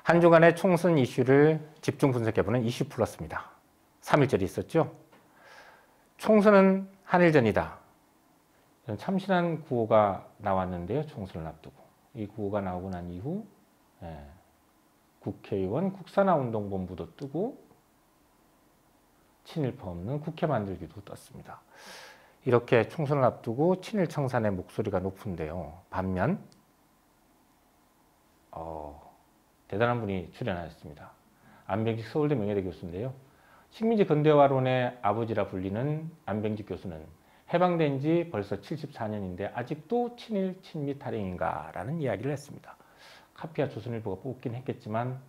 한 주간의 총선 이슈를 집중 분석해보는 이슈 플러스입니다. 3일절이 있었죠. 총선은 한일전이다. 참신한 구호가 나왔는데요. 총선을 앞두고. 이 구호가 나오고 난 이후 국회의원 국산화운동본부도 뜨고 친일파 없는 국회 만들기도 떴습니다. 이렇게 총선을 앞두고 친일 청산의 목소리가 높은데요. 반면 대단한 분이 출연하였습니다. 안병직 서울대 명예대 교수인데요. 식민지 근대화론의 아버지라 불리는 안병직 교수는 해방된 지 벌써 74년인데 아직도 친일 친미 탈행인가 라는 이야기를 했습니다. 카피아 조선일보가 뽑긴 했겠지만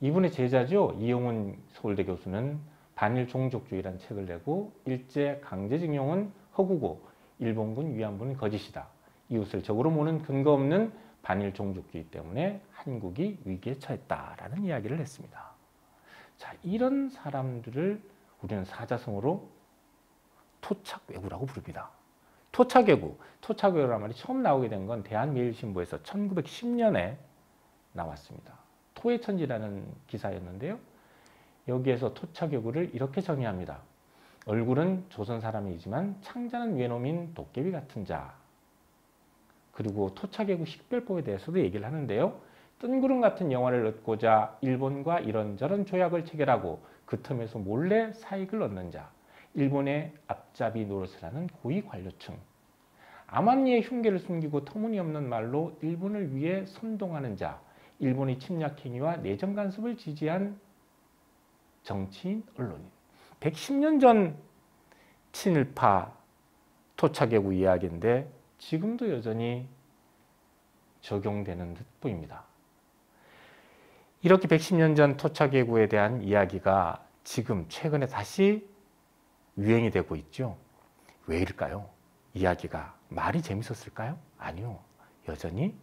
이분의 제자죠. 이용훈 서울대 교수는 반일 종족주의라는 책을 내고 일제 강제징용은 허구고 일본군 위안부는 거짓이다. 이웃을 적으로 모는 근거 없는 반일 종족주의 때문에 한국이 위기에 처했다라는 이야기를 했습니다. 자, 이런 사람들을 우리는 사자성어로 토착외구라고 부릅니다. 토착외구라는 말이 처음 나오게 된 건 대한매일신보에서 1910년에 나왔습니다. 토의 천지라는 기사였는데요. 여기에서 토착외구를 이렇게 정의합니다. 얼굴은 조선 사람이지만 창자는 외놈인 도깨비 같은 자. 그리고 토착외구 식별법에 대해서도 얘기를 하는데요. 뜬구름 같은 영화를 얻고자 일본과 이런저런 조약을 체결하고 그 틈에서 몰래 사익을 얻는 자. 일본의 앞잡이 노릇을 하는 고위 관료층. 암암리의 흉계를 숨기고 터무니없는 말로 일본을 위해 선동하는 자. 일본의 침략행위와 내정 간섭을 지지한 정치인, 언론인. 110년 전 친일파 토착외구 이야기인데 지금도 여전히 적용되는 듯 보입니다. 이렇게 110년 전 토착외구에 대한 이야기가 지금 최근에 다시 유행이 되고 있죠. 왜일까요? 이야기가 말이 재밌었을까요? 아니요. 여전히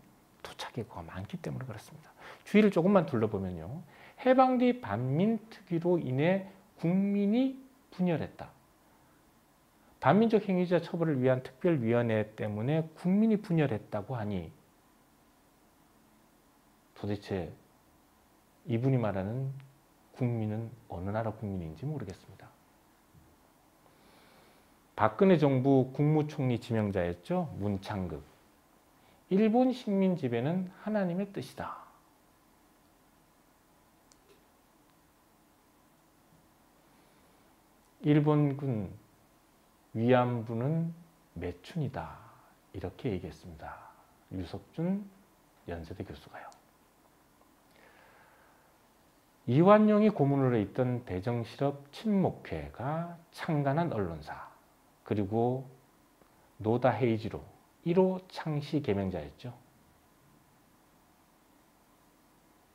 토착외구가 많기 때문에 그렇습니다. 주위를 조금만 둘러보면요. 해방 뒤 반민특위로 인해 국민이 분열했다. 반민족 행위자 처벌을 위한 특별위원회 때문에 국민이 분열했다고 하니 도대체 이분이 말하는 국민은 어느 나라 국민인지 모르겠습니다. 박근혜 정부 국무총리 지명자였죠. 문창극. 일본 식민 지배는 하나님의 뜻이다. 일본군 위안부는 매춘이다. 이렇게 얘기했습니다. 유석준 연세대 교수가요. 이완용이 고문으로 있던 대정실업 친목회가 창간한 언론사, 그리고 노다 헤이지로 1호 창시 개명자였죠.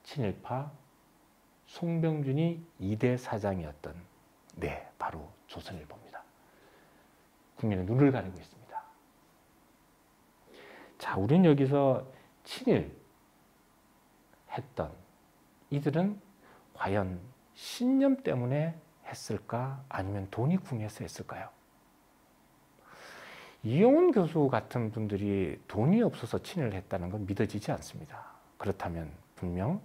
친일파 송병준이 2대 사장이었던 바로 조선일보입니다. 국민의 눈을 가리고 있습니다. 자, 우리는 여기서 친일 했던 이들은 과연 신념 때문에 했을까? 아니면 돈이 궁해서 했을까요? 이용훈 교수 같은 분들이 돈이 없어서 친일을 했다는 건 믿어지지 않습니다. 그렇다면 분명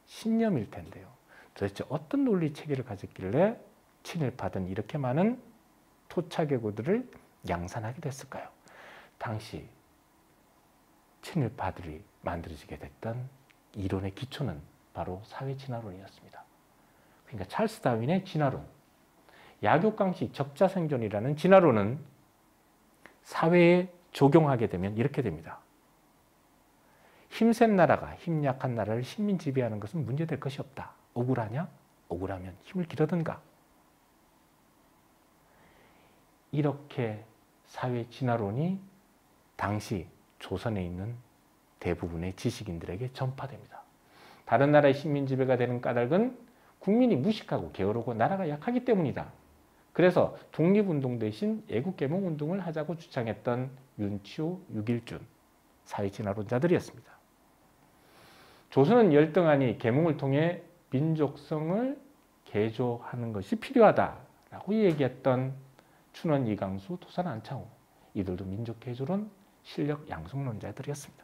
신념일 텐데요. 도대체 어떤 논리 체계를 가졌길래 친일파든 이렇게 많은 토착외구들을 양산하게 됐을까요? 당시 친일파들이 만들어지게 됐던 이론의 기초는 바로 사회진화론이었습니다. 그러니까 찰스 다윈의 진화론, 약육강식 적자생존이라는 진화론은 사회에 적용하게 되면 이렇게 됩니다. 힘센 나라가 힘 약한 나라를 식민 지배하는 것은 문제될 것이 없다. 억울하냐? 억울하면 힘을 길어든가. 이렇게 사회 진화론이 당시 조선에 있는 대부분의 지식인들에게 전파됩니다. 다른 나라의 식민 지배가 되는 까닭은 국민이 무식하고 게으르고 나라가 약하기 때문이다. 그래서 독립운동 대신 애국개몽운동을 하자고 주창했던 윤치호, 유길준 사회진화론자들이었습니다. 조선은 열등하니 계몽을 통해 민족성을 개조하는 것이 필요하다라고 얘기했던 춘원, 이강수, 토산, 안창호, 이들도 민족개조론, 실력 양성론자들이었습니다.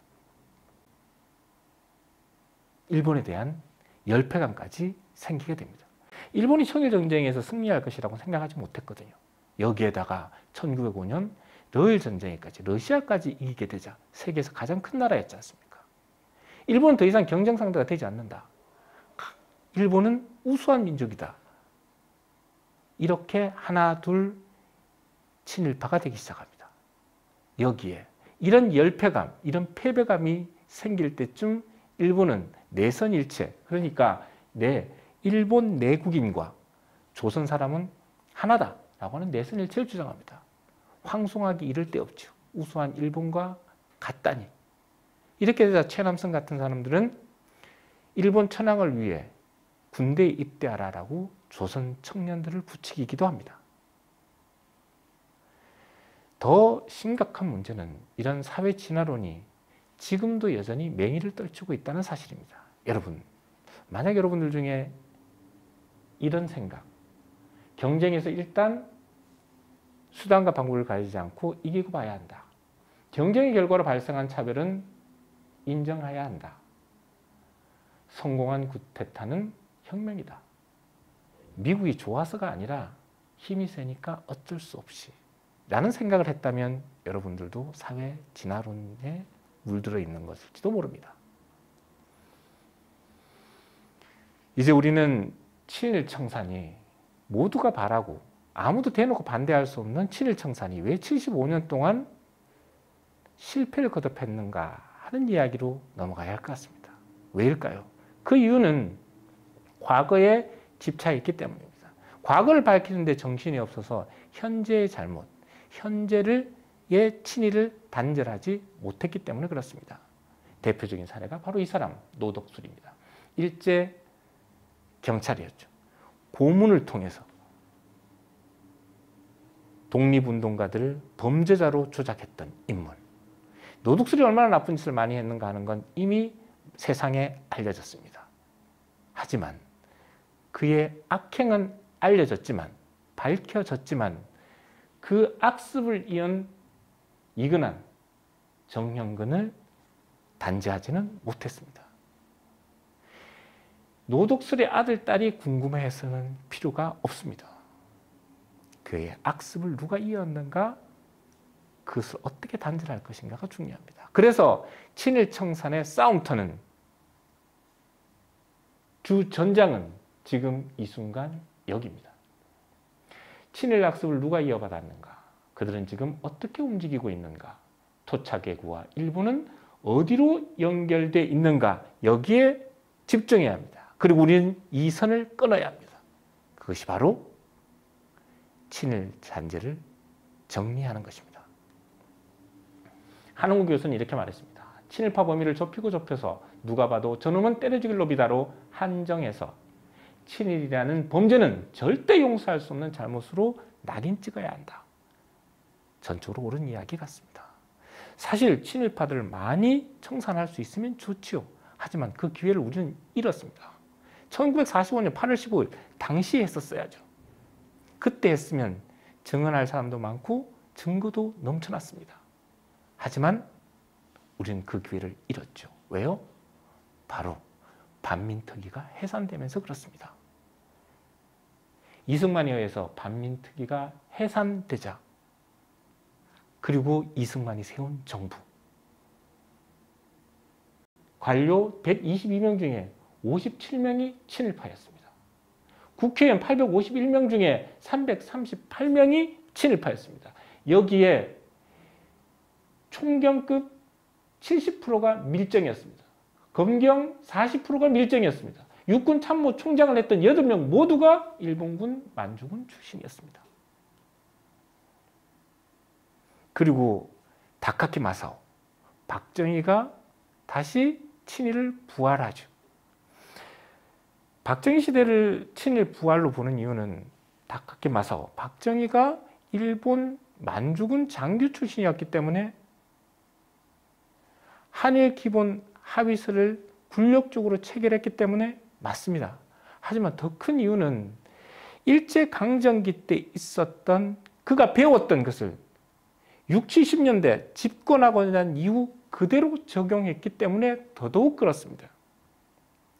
일본에 대한 열패감까지 생기게 됩니다. 일본이 청일전쟁에서 승리할 것이라고 생각하지 못했거든요. 여기에다가 1905년 러일 전쟁에까지 러시아까지 이기게 되자 세계에서 가장 큰 나라였지 않습니까? 일본은 더 이상 경쟁 상대가 되지 않는다. 일본은 우수한 민족이다. 이렇게 하나 둘 친일파가 되기 시작합니다. 여기에 이런 열패감, 이런 패배감이 생길 때쯤 일본은 내선일체, 그러니까 일본 내국인과 조선 사람은 하나다라고 하는 내선일체를 주장합니다. 황송하기 이를 데 없죠. 우수한 일본과 같다니. 이렇게 되자 최남선 같은 사람들은 일본 천황을 위해 군대에 입대하라라고 조선 청년들을 부추기기도 합니다. 더 심각한 문제는 이런 사회 진화론이 지금도 여전히 맹위를 떨치고 있다는 사실입니다. 여러분, 만약 여러분들 중에 이런 생각, 경쟁에서 일단 수단과 방법을 가리지 않고 이기고 봐야 한다. 경쟁의 결과로 발생한 차별은 인정해야 한다. 성공한 쿠데타는 혁명이다. 미국이 좋아서가 아니라 힘이 세니까 어쩔 수 없이 라는 생각을 했다면 여러분들도 사회 진화론에 물들어 있는 것일지도 모릅니다. 이제 우리는 친일청산이 모두가 바라고 아무도 대놓고 반대할 수 없는 친일청산이 왜 75년 동안 실패를 거듭했는가 하는 이야기로 넘어가야 할 것 같습니다. 왜일까요? 그 이유는 과거에 집착이 있기 때문입니다. 과거를 밝히는데 정신이 없어서 현재의 잘못, 현재의 친일을 단절하지 못했기 때문에 그렇습니다. 대표적인 사례가 바로 이 사람, 노덕술입니다. 일제 경찰이었죠. 고문을 통해서 독립운동가들을 범죄자로 조작했던 인물. 노덕술이 얼마나 나쁜 짓을 많이 했는가 하는 건 이미 세상에 알려졌습니다. 하지만 그의 악행은 알려졌지만, 밝혀졌지만 그 악습을 이근한 정형근을 단죄하지는 못했습니다. 노덕술의 아들, 딸이 궁금해서는 필요가 없습니다. 그의 악습을 누가 이었는가, 그것을 어떻게 단절할 것인가가 중요합니다. 그래서 친일청산의 싸움터는 주전장은 지금 이 순간 여기입니다. 친일 악습을 누가 이어받았는가, 그들은 지금 어떻게 움직이고 있는가, 토착외구와 일본은 어디로 연결되어 있는가, 여기에 집중해야 합니다. 그리고 우리는 이 선을 끊어야 합니다. 그것이 바로 친일 잔재를 정리하는 것입니다. 한홍구 교수는 이렇게 말했습니다. 친일파 범위를 좁혀서 누가 봐도 저놈은 때려 죽일 놈이다로 한정해서 친일이라는 범죄는 절대 용서할 수 없는 잘못으로 낙인 찍어야 한다. 전적으로 옳은 이야기 같습니다. 사실 친일파들을 많이 청산할 수 있으면 좋지요. 하지만 그 기회를 우리는 잃었습니다. 1945년 8월 15일 당시에 했었어야죠. 그때 했으면 증언할 사람도 많고 증거도 넘쳐났습니다. 하지만 우리는 그 기회를 잃었죠. 왜요? 바로 반민특위가 해산되면서 그렇습니다. 이승만에 의해서 반민특위가 해산되자, 그리고 이승만이 세운 정부, 관료 122명 중에 57명이 친일파였습니다. 국회의원 851명 중에 338명이 친일파였습니다. 여기에 총경급 70%가 밀정이었습니다. 검경 40%가 밀정이었습니다. 육군 참모 총장을 했던 8명 모두가 일본군 만주군 출신이었습니다. 그리고 다카키 마사오, 박정희가 다시 친일을 부활하죠. 박정희 시대를 친일 부활로 보는 이유는 다카키 마사오, 박정희가 일본 만주군 장교 출신이었기 때문에 한일 기본 합의서를 굴욕적으로 체결했기 때문에 맞습니다. 하지만 더 큰 이유는 일제강점기 때 있었던, 그가 배웠던 것을 60, 70년대 집권하고 난 이후 그대로 적용했기 때문에 더더욱 그렇습니다.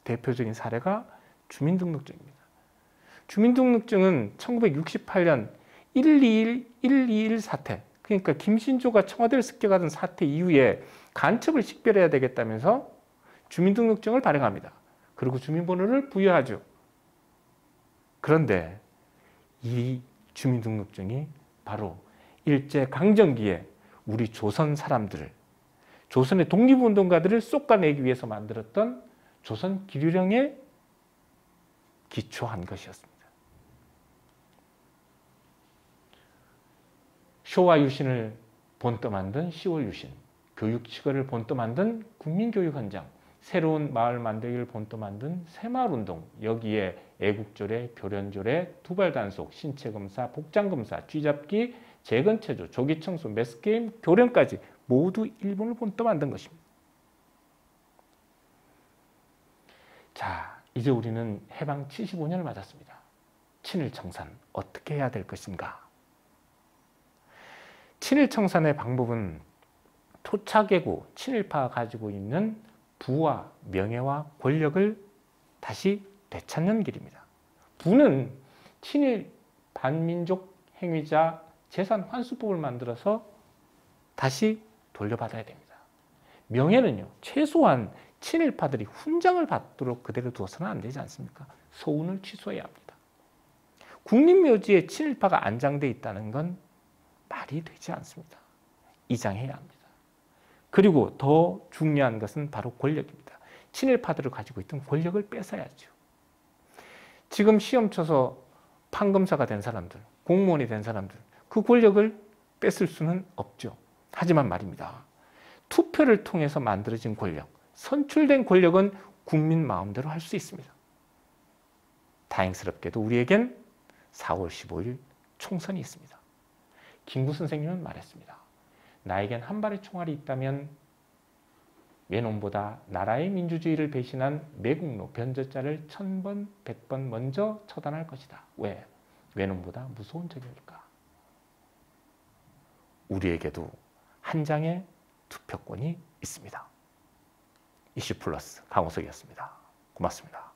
대표적인 사례가 주민등록증입니다. 주민등록증은 1968년 121 사태, 그러니까 김신조가 청와대를 습격하던 사태 이후에 간첩을 식별해야 되겠다면서 주민등록증을 발행합니다. 그리고 주민번호를 부여하죠. 그런데 이 주민등록증이 바로 일제강점기에 우리 조선 사람들을, 조선의 독립운동가들을 쏙가내기 위해서 만들었던 조선 기류령에 기초한 것이었습니다. 쇼와 유신을 본떠 만든 10월 유신, 교육시설을 본떠 만든 국민교육헌장, 새로운 마을 만들기를 본떠 만든 새마을운동, 여기에 애국조례, 교련조례, 두발단속, 신체검사, 복장검사, 쥐잡기, 재건체조, 조기청소, 매스게임, 교련까지 모두 일본을 본떠 만든 것입니다. 자, 이제 우리는 해방 75년을 맞았습니다. 친일청산 어떻게 해야 될 것인가? 친일청산의 방법은 토착애고 친일파가 가지고 있는 부와 명예와 권력을 다시 되찾는 길입니다. 부는 친일 반민족 행위자 재산 환수법을 만들어서 다시 돌려받아야 됩니다. 명예는요, 최소한 친일파들이 훈장을 받도록 그대로 두어서는 안 되지 않습니까? 소운을 취소해야 합니다. 국립묘지에 친일파가 안장돼 있다는 건 말이 되지 않습니다. 이장해야 합니다. 그리고 더 중요한 것은 바로 권력입니다. 친일파들을 가지고 있던 권력을 뺏어야죠. 지금 시험 쳐서 판검사가 된 사람들, 공무원이 된 사람들, 그 권력을 뺏을 수는 없죠. 하지만 말입니다. 투표를 통해서 만들어진 권력, 선출된 권력은 국민 마음대로 할 수 있습니다. 다행스럽게도 우리에겐 4월 15일 총선이 있습니다. 김구 선생님은 말했습니다. 나에겐 한 발의 총알이 있다면 외놈보다 나라의 민주주의를 배신한 매국노 변절자를 1000번, 100번 먼저 처단할 것이다. 왜? 외놈보다 무서운 적이니까. 우리에게도 한 장의 투표권이 있습니다. 이슈플러스 강호석이었습니다. 고맙습니다.